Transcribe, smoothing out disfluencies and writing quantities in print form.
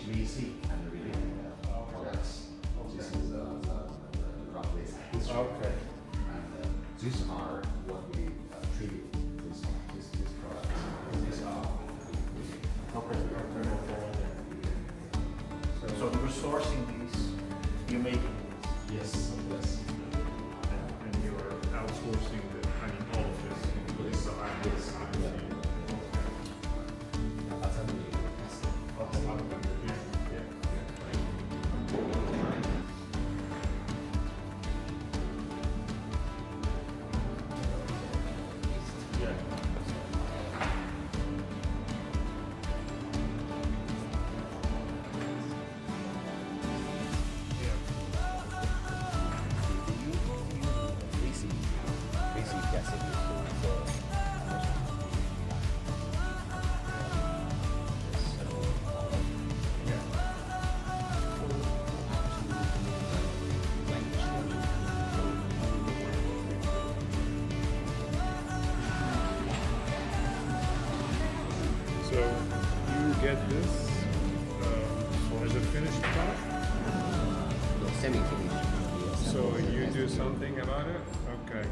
VC and related products. This is the roughly history. Okay. And these are what we treat these products. These are Okay. So you're sourcing these, you're making these. yes, yes. And you're outsourcing all of this, including the R&D. Yes, assembly. So you get this as a finished product. Semi-finished. So you do something about it? Okay.